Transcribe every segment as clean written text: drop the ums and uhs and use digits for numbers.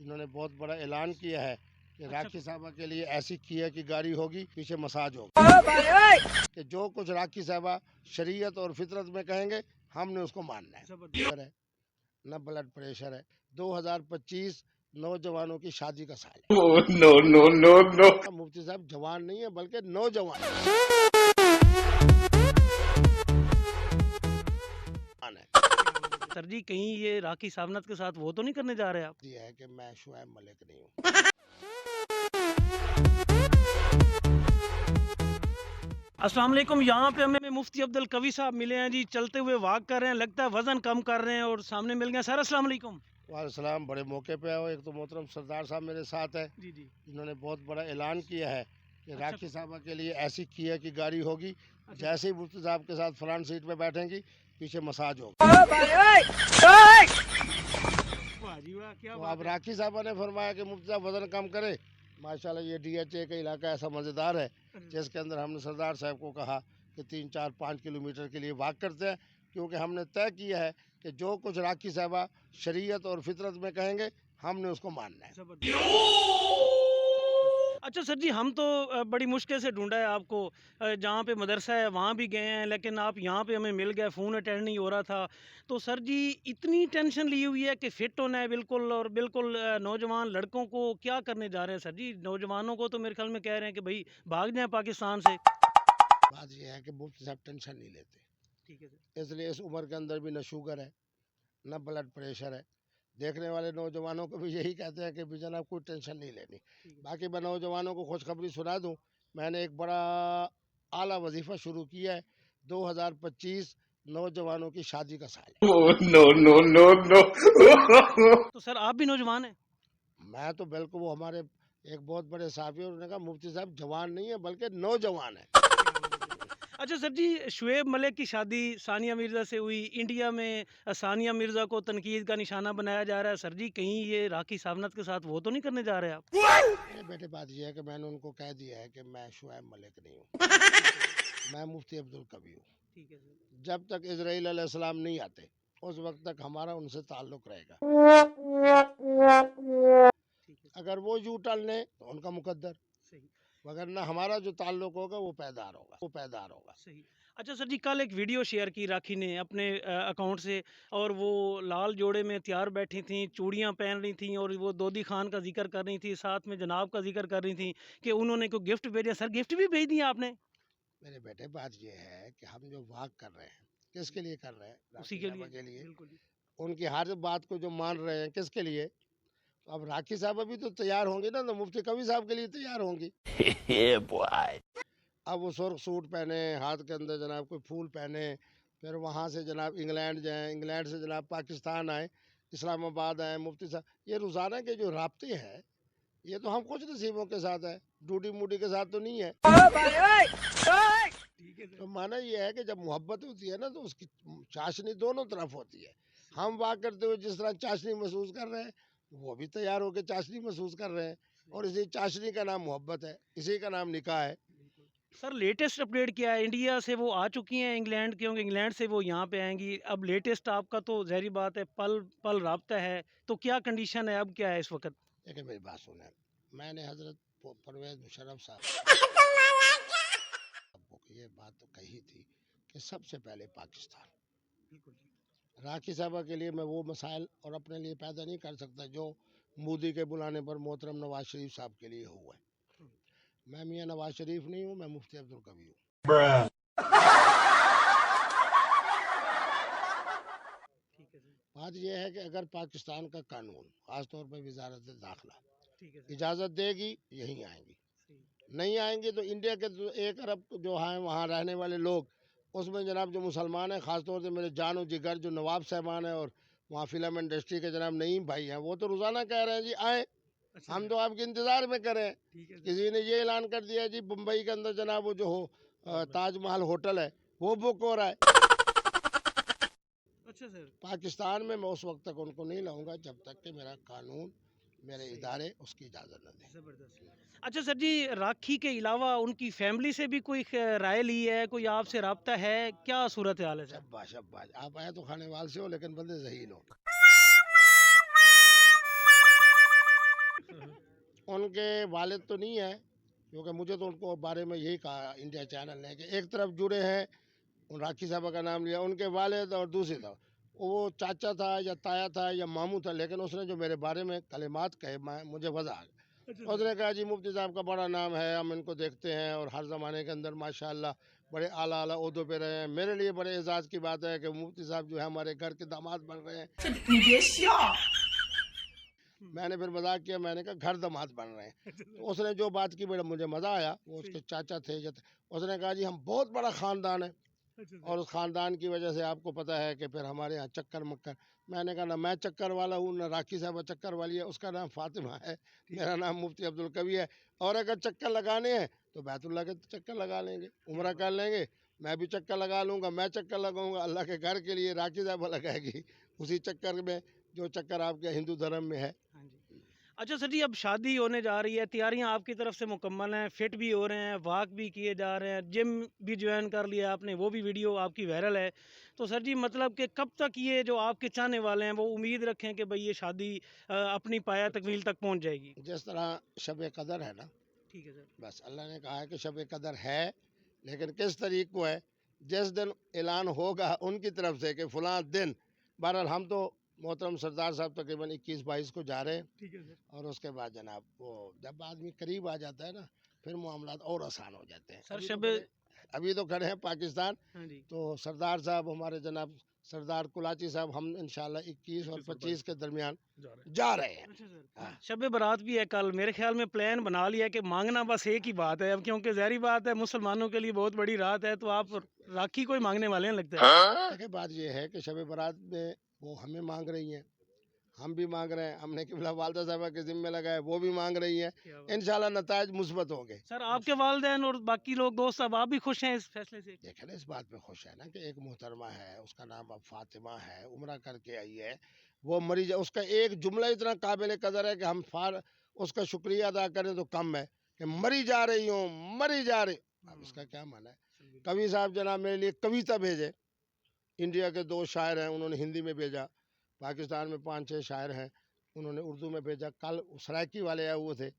انہوں نے بہت بڑا اعلان کیا ہے کہ راکھی صاحبہ کے لیے ایسی کیا کی گاڑی ہوگی، پیچھے مساج ہوگا، کہ جو کچھ راکھی صاحبہ شریعت اور فطرت میں کہیں گے ہم نے اس کو ماننا ہے۔ نہ بلڈ پریشر ہے۔ 2025 نوجوانوں کی شادی کا سال ہے۔ no. مفتی صاحب جوان نہیں ہے بلکہ نوجوان ہے۔ سر جی کہیں یہ راکھی سامنت کے ساتھ وہ تو نہیں کرنے جا رہے آپ؟ یہ ہے کہ میں شعیب ملک نہیں ہوں۔ السلام علیکم، یہاں پہ ہمیں مفتی عبدالقوی صاحب ملے ہیں جی، چلتے ہوئے واک کر رہے ہیں، لگتا ہے وزن کم کر رہے ہیں اور سامنے مل گئے۔ سر السلام علیکم۔ وعلیکم السلام، بڑے موقع پہ آؤ۔ ایک تو محترم سردار صاحب میرے ساتھ ہے، جی جی، انہوں نے بہت بڑا اعلان کیا ہے کہ راکھی صاحبہ کے لیے ایسی کیا کی گاڑی ہوگی، جیسے ہی مفتی صاحب کے ساتھ فرنٹ سیٹ پہ بیٹھیں گی پیچھے مساج ہوگا۔ تو اب راکھی صاحبہ نے فرمایا کہ مفتی صاحب وزن کم کرے۔ ماشاءاللہ یہ ڈی ایچ اے کا علاقہ ایسا مزیدار ہے جس کے اندر ہم نے سردار صاحب کو کہا کہ 3-4-5 کلومیٹر کے لیے واک کرتے ہیں، کیونکہ ہم نے طے کیا ہے کہ جو کچھ راکھی صاحبہ شریعت اور فطرت میں کہیں گے ہم نے اس کو ماننا ہے۔ اچھا سر جی، ہم تو بڑی مشکل سے ڈھونڈا ہے آپ کو، جہاں پہ مدرسہ ہے وہاں بھی گئے ہیں، لیکن آپ یہاں پہ ہمیں مل گئے، فون اٹینڈ نہیں ہو رہا تھا۔ تو سر جی اتنی ٹینشن لی ہوئی ہے کہ فٹ ہونا ہے بالکل، اور بالکل نوجوان لڑکوں کو کیا کرنے جا رہے ہیں سر جی؟ نوجوانوں کو تو میرے خیال میں کہہ رہے ہیں کہ بھائی بھاگ جائیں پاکستان سے۔ بات یہ ہے کہ مفتی صاحب ٹینشن نہیں لیتے، ٹھیک ہے سر۔ اس لیے اس عمر کے اندر بھی نہ شوگر ہے نہ بلڈ پریشر ہے۔ دیکھنے والے نوجوانوں کو بھی یہی کہتے ہیں کہ بھی جناب کوئی ٹینشن نہیں لینی۔ باقی میں نوجوانوں کو خوشخبری سنا دوں، میں نے ایک بڑا اعلیٰ وظیفہ شروع کیا ہے۔ 2025 نوجوانوں کی شادی کا سال ہے۔ No. تو سر آپ بھی نوجوان ہیں؟ میں تو بالکل، وہ ہمارے ایک بہت بڑے صحافی ہیں، انہوں نے کہا مفتی صاحب جوان نہیں ہے بلکہ نوجوان ہے۔ اچھا سر جی، شعیب ملک کی شادی ثانیہ مرزا سے ہوئی، انڈیا میں ثانیہ مرزا کو تنقید کا نشانہ بنایا جا رہا ہے، سر جی کہیں یہ راکھی سامنت کے ساتھ وہ تو نہیں کرنے جا رہے آپ؟ میرے بیٹے بات یہ ہے کہ میں نے ان کو کہہ دیا ہے کہ میں شعیب ملک نہیں ہوں، میں مفتی عبدالقوی ہوں۔ ٹھیک ہے سر۔ جب تک اسرائیل علیہ السلام نہیں آتے اس وقت تک ہمارا ان سے تعلق رہے گا۔ اگر وہ یو ٹرن لیں تو ان کا مقدر، وگرنہ ہمارا جو تعلق ہوگا وہ پائیدار ہوگا۔ صحیح۔ اچھا سر جی، کل ایک ویڈیو شیئر کی راکھی نے اپنے اکاؤنٹ سے، اور وہ لال جوڑے میں تیار بیٹھی تھیں، چوڑیاں پہن رہی تھیں، اور وہ دودی خان کا ذکر کر رہی تھیں، ساتھ میں جناب کا ذکر کر رہی تھیں کہ انہوں نے کوئی گفٹ بھیجا۔ سر گفٹ بھی بھیج دیا آپ نے؟ میرے بیٹے بات یہ ہے کہ ہم جو واک کر رہے ہیں کس کے لیے کر رہے ہیں؟ اسی راکھی کے صاحبہ لیے، کے لیے۔ بالکل جی۔ ان کی ہر بات کو جو مان رہے ہیں کس کے لیے؟ اب راکھی صاحبہ بھی تو تیار ہوں گی نا، تو مفتی قوی صاحب کے لیے تیار ہوں گی۔ اب وہ سرخ سوٹ پہنے، ہاتھ کے اندر جناب کوئی پھول پہنے، پھر وہاں سے جناب انگلینڈ جائیں، انگلینڈ سے جناب پاکستان آئیں، اسلام آباد آئیں، مفتی صاحب یہ روزانہ کے جو رابطے ہیں یہ تو ہم خوش نصیبوں کے ساتھ ہیں، ڈوڈی موڈی کے ساتھ تو نہیں ہے۔ تو مانا یہ ہے کہ جب محبت ہوتی ہے نا تو اس کی چاشنی دونوں طرف ہوتی ہے۔ ہم واک کرتے ہوئے جس طرح چاشنی محسوس کر رہے ہیں وہ بھی تیار ہو کے چاشنی محسوس کر رہے ہیں، اور اسی چاشنی کا نام محبت ہے، اسی کا نام نکاح ہے۔ سر لیٹسٹ اپڈیٹ کیا ہے؟ انڈیا سے وہ آ چکی ہیں انگلینڈ، کیونکہ انگلینڈ سے وہ یہاں پہ آئیں گی۔ اب لیٹسٹ آپ کا تو ظاہری بات ہے پل پل رابطہ ہے، تو کیا کنڈیشن ہے، اب کیا ہے اس وقت؟ لیکن میری بات سنیں، میں نے حضرت پرویز مشرف صاحب کو یہ بات تو کہی تھی کہ سب سے پہلے پاکستان۔ راکھی صاحبہ کے لیے میں وہ مسائل اور اپنے لیے پیدا نہیں کر سکتا جو مودی کے بلانے پر محترم نواز شریف صاحب کے لیے ہوا ہے۔ میں میاں نواز شریف نہیں ہوں، میں مفتی عبدالقوی ہوں۔ بات یہ ہے کہ اگر پاکستان کا قانون خاص طور پر وزارت داخلہ اجازت دے گی یہیں آئیں گی، نہیں آئیں گے تو انڈیا کے 1 ارب جو ہیں وہاں رہنے والے لوگ، اس میں جناب جو مسلمان ہیں، خاص طور سے میرے جان و جگر جو نواب صاحبان ہیں اور وہاں فلم انڈسٹری کے جناب نعیم بھائی ہیں، وہ تو روزانہ کہہ رہے ہیں جی آئیں، ہم تو آپ کے انتظار میں کریں۔ کسی نے یہ اعلان کر دیا جی بمبئی کے اندر جناب وہ جو تاج محل ہوٹل ہے وہ بک ہو رہا ہے۔ اچھا سر، پاکستان میں اس وقت تک ان کو نہیں لاؤں گا جب تک کہ میرا قانون، میرے ادارے اس کی اجازت نہ دیں۔ اچھا سر جی، راکھی کے علاوہ ان کی فیملی سے بھی کوئی رائے لی ہے، کوئی آپ سے رابطہ ہے، کیا صورتحال ہے سر؟ شباش، آپ آئے تو کھانے وال سے ہو لیکن بندے ذہین ہو۔ उनके वालिद तो नहीं है, क्योंकि मुझे तो उनको बारे में यही कहा इंडिया चैनल ने कि एक तरफ जुड़े हैं, उन राखी साहब का नाम लिया, उनके वालिद, और दूसरी तरफ वो चाचा था या ताया था या मामू था, लेकिन उसने जो मेरे बारे में कलिमात कहे मुझे वजह आ गया। उसने कहा जी मुफ्ती साहब का बड़ा नाम है, हम इनको देखते हैं और हर ज़माने के अंदर माशाल्लाह बड़े आला आला ओहदों पे रहे हैं। मेरे लिए बड़े एजाज़ की बात है कि मुफ्ती साहब जो है हमारे घर के दामाद बन रहे हैं। मैंने फिर मजाक किया, मैंने कहा घर दामाद बन रहे हैं। तो उसने जो बात की बड़ा मुझे मज़ा आया, वो उसके चाचा थे उसने कहा जी हम बहुत बड़ा ख़ानदान है और उस ख़ानदान की वजह से आपको पता है कि फिर हमारे यहाँ चक्कर मक्कर। मैंने कहा ना मैं चक्कर वाला हूँ ना राखी साहब चक्कर वाली है, उसका नाम फातिमा है, मेरा नाम मुफ्ती अब्दुल कवी है। और अगर चक्कर लगाने हैं तो बैतुल्लाह के चक्कर लगा लेंगे, उम्रा कर लेंगे, मैं भी चक्कर लगा लूँगा, मैं चक्कर लगाऊंगा अल्लाह के घर के लिए, राखी साहब लगाएगी उसी चक्कर में जो चक्कर आपके हिंदू धर्म में है। अच्छा सर जी, अब शादी होने जा रही है, तैयारियां आपकी तरफ से मुकम्मल हैं, फिट भी हो रहे हैं, वॉक भी किए जा रहे हैं, जिम भी ज्वाइन कर लिया आपने, वो भी वीडियो आपकी वायरल है। तो सर जी मतलब कि कब तक ये जो आपके चाहने वाले हैं वो उम्मीद रखें कि भाई ये शादी अपनी पाया तकमील तक पहुंच जाएगी? जिस तरह शब कदर है ना, ठीक है सर। बस अल्लाह ने कहा है कि शब कदर है, लेकिन किस तरीके को है, जिस दिन ऐलान होगा उनकी तरफ से कि फलां दिन, बहरहाल हम तो मोहतरम सरदार साहब तकरीबन 21-22 को जा रहे हैं। ठीक है सर। और उसके बाद जनाब वो जब आदमी करीब आ जाता है ना, फिर मामला और आसान हो जाते हैं। सर अभी तो खड़े हैं पाकिस्तान, हाँ जी। तो सरदार साहब हमारे जनाब सरदार कुलाची साहब, हम इंशाल्लाह 21 और 25 के दरमियान जा रहे हैं। अच्छा सर, हाँ। शब बारात भी है कल, मेरे ख्याल में प्लान बना लिया कि मांगना बस एक ही बात है अब, क्योंकि ज़ाहिर बात है मुसलमानों के लिए बहुत बड़ी रात है, तो आप राखी को ही मांगने वाले हैं लगता है। देखिए बात ये है कि शब बारात में वो हमें मांग रही हैं, हम भी मांग रहे हैं, हमने किबला वालदा साहबा के जिम्मे लगाए, वो भी मांग रही हैं, इंशाल्लाह नताज मुस्बत होंगे। सर आपके वालिदैन और बाकी लोग दोस्त अब आप भी खुश हैं इस फैसले से? देखें ना, इस बात पे खुश है ना कि एक मोहतरमा है, उसका नाम अब फातिमा है, उम्रा करके आई है, वो मरी जा, उसका एक जुमला इतना काबिल कदर है कि हम उसका शुक्रिया अदा करें तो कम है कि मरी जा रही हूँ, मरी जा रही। अब इसका क्या माना है? कवि साहब जनाब मेरे लिए कविता भेजे, इंडिया के 2 शायर हैं, उन्होंने हिंदी में भेजा, पाकिस्तान में 5-6 शायर हैं, उन्होंने उर्दू में भेजा। कल सराइकी वाले आए हुए थे,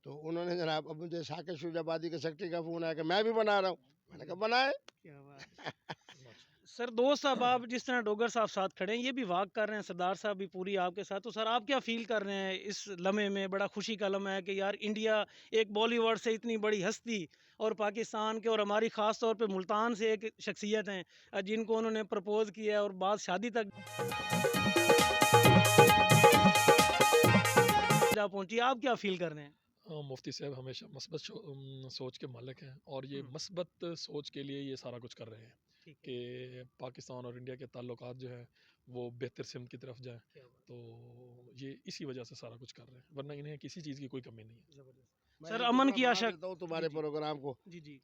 तो उन्होंने जनाब अब मुझे शाकिर शुजाबादी के सेक्रेटरी का फ़ोन आया कि मैं भी बना रहा हूँ, मैंने कहा बनाए। क्या बात सर, दोस्त साहब आप जिस तरह डोगर साहब साथ खड़े हैं, ये भी वाक कर रहे हैं, सरदार साहब भी पूरी आपके साथ, तो सर आप क्या फील कर रहे हैं इस लम्हे में? बड़ा खुशी का लम्हा है कि यार इंडिया एक बॉलीवुड से इतनी बड़ी हस्ती, और पाकिस्तान के और हमारी ख़ास तौर पे मुल्तान से एक शख्सियत हैं जिनको उन्होंने प्रपोज़ किया है और बात शादी तक जा पहुंची। आप क्या फील कर रहे हैं? मुफ्ती साहब हमेशा मस्बत सोच के मालिक हैं, और ये मस्बत सोच के लिए ये सारा कुछ कर रहे हैं कि पाकिस्तान और इंडिया के ताल्लुकात जो है वो बेहतर सिमत की तरफ जाए, तो ये इसी वजह से सारा कुछ कर रहे हैं, वरना इन्हें किसी चीज़ की कोई कमी नहीं है। सर अमन की आशा तुम्हारे प्रोग्राम को जी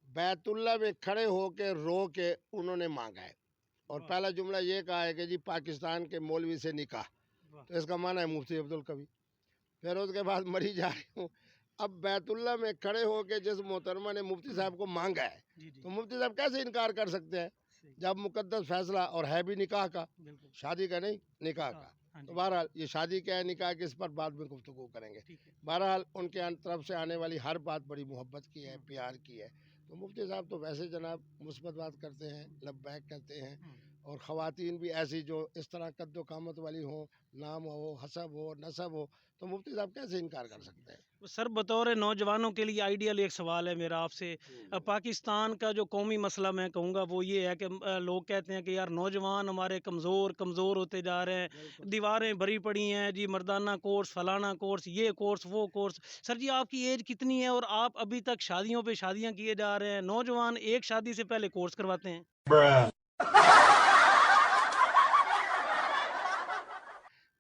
बैतुल्ला में खड़े होके रो के उन्होंने मांगा है, और पहला जुमला ये कहा है कि जी पाकिस्तान के मौलवी से निकाह, तो इसका माना है मुफ्ती अब्दुल कवी। फिर उसके बाद मरी जा रही हूँ। अब बैतुल्ला में खड़े होके जिस मोहतरमा ने मुफ्ती साहब को मांगा है, तो मुफ्ती साहब कैसे इनकार कर सकते हैं जब मुकद्दस फैसला और है भी निकाह का, शादी का नहीं निकाह का। तो बहरहाल ये शादी क्या है निकाह के, इस पर बाद में गुफ्तगू करेंगे। बहरहाल उनके तरफ से आने वाली हर बात बड़ी मोहब्बत की है, प्यार की है। तो मुफ्ती साहब तो वैसे जनाब मुस्बत बात करते हैं, लब्बैक कहते हैं, और ख़वातीन भी ऐसी जो इस तरह कद्दो कामत वाली हो, नाम हो, हसब हो, नसब हो, तो मुफ्ती साहब कैसे इनकार कर सकते हैं? सर बतौर नौजवानों के लिए आइडियल एक सवाल है मेरा आपसे। पाकिस्तान का जो कौमी मसला मैं कहूँगा वो ये है कि लोग कहते हैं कि यार नौजवान हमारे कमज़ोर होते जा रहे हैं, दीवारें भरी पड़ी हैं जी, मर्दाना कोर्स, फलाना कोर्स, ये कोर्स, वो कोर्स। सर जी आपकी एज कितनी है और आप अभी तक शादियों पे शादियाँ किए जा रहे हैं? नौजवान एक शादी से पहले कोर्स करवाते हैं।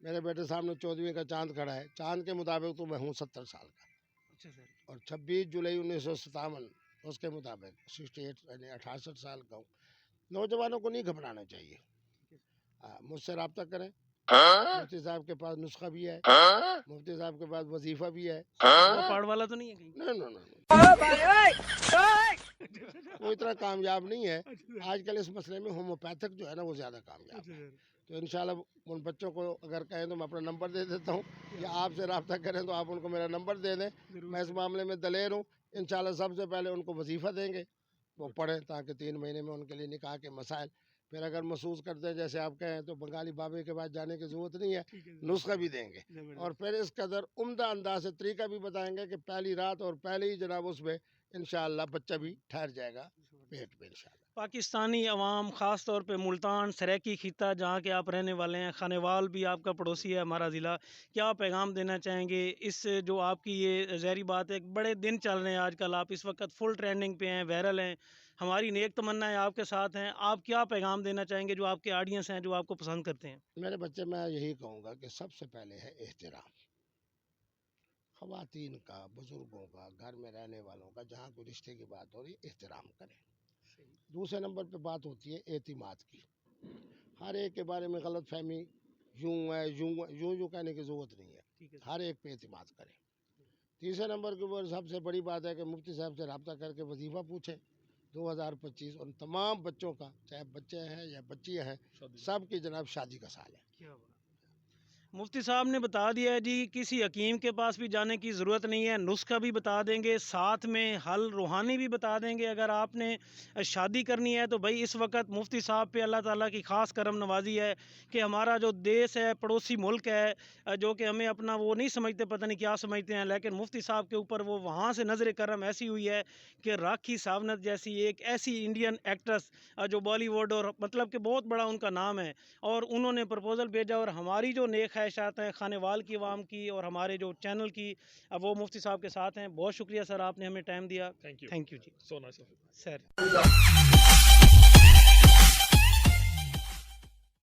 मेरे बेटे सामने 14वीं का चांद खड़ा है, चांद के मुताबिक तो मैं हूँ 70 साल का। अच्छा सर। और 26 जुलाई 1957 उसके मुताबिक 68 यानी 68 साल का हूँ। नौजवानों को नहीं घबराना चाहिए, मुझसे रब्ता करें। मुफ्ती साहब के पास नुस्खा भी है, मुफ्ती साहब के पास वजीफा भी है। पाड़ वाला तो नहीं है कहीं? नहीं, वो इतना कामयाब नहीं है आजकल इस मसले में। होम्योपैथिक जो है ना वो ज़्यादा कामयाब है। तो इंशाल्लाह उन बच्चों को अगर कहें तो मैं अपना नंबर दे देता हूँ, या आपसे रब्ता करें तो आप उनको मेरा नंबर दे दें। मैं इस मामले में दलेर हूँ। इंशाल्लाह सबसे पहले उनको वजीफ़ा देंगे, वो पढ़ें, ताकि 3 महीने में उनके लिए निकाह के मसाइल, फिर अगर महसूस करते हैं जैसे आप कहें तो बंगाली बाबे के पास जाने की ज़रूरत नहीं है, नुस्खा भी देंगे, और फिर इस कदर उम्दा अंदाज से तरीका भी बताएंगे कि पहली रात और पहले ही जनाब उसमें इंशाअल्लाह बच्चा भी ठहर जाएगा पेट में इंशाअल्लाह। पाकिस्तानी अवाम ख़ास तौर पे मुल्तान सराइकी खिता जहाँ के आप रहने वाले हैं, खानेवाल भी आपका पड़ोसी है हमारा ज़िला, क्या पैगाम देना चाहेंगे इस जो आपकी ये ज़हरी बात है, बड़े दिन चल रहे हैं आजकल, आप इस वक्त फुल ट्रेंडिंग पे हैं, वायरल हैं, हमारी नेक तमन्ना है आपके साथ हैं, आप क्या पैगाम देना चाहेंगे जो आपके ऑडियंस हैं जो आपको पसंद करते हैं? मेरे बच्चे, मैं यही कहूँगा कि सबसे पहले है एहतराम, ख़वातीन का, बुज़ुर्गों का, घर में रहने वालों का, जहाँ कोई रिश्ते की बात हो रही है एहतराम करें। दूसरे नंबर पे बात होती है एतिमाद की। हर एक के बारे में गलत फहमी, यूँ है यूँ कहने की ज़रूरत नहीं है, हर एक पे एतिमाद करें। तीसरे नंबर के ऊपर सबसे बड़ी बात है कि मुफ्ती साहब से रब्ता करके वजीफ़ा पूछें 2025 उन तमाम बच्चों का, चाहे बच्चे हैं या बच्चियाँ हैं, सब की जनाब शादी का साल है। मुफ्ती साहब ने बता दिया है जी, किसी हकीम के पास भी जाने की ज़रूरत नहीं है, नुस्खा भी बता देंगे, साथ में हल रूहानी भी बता देंगे। अगर आपने शादी करनी है तो भाई इस वक्त मुफ्ती साहब पे अल्लाह ताला की ख़ास करम नवाजी है कि हमारा जो देश है, पड़ोसी मुल्क है, जो कि हमें अपना वो नहीं समझते, पता नहीं क्या समझते हैं, लेकिन मुफ्ती साहब के ऊपर वो वहाँ से नज़र करम ऐसी हुई है कि राखी सावनत जैसी एक ऐसी इंडियन एक्ट्रेस जो बॉलीवुड और मतलब कि बहुत बड़ा उनका नाम है, और उन्होंने प्रपोज़ल भेजा, और हमारी जो नेक ख्वाहिशात हैं खानेवाल की आवाम की और हमारे जो चैनल की, वो मुफ्ती साहब के साथ हैं। बहुत शुक्रिया सर, आपने हमें टाइम दिया। थैंक यू जी सो नाइस सर।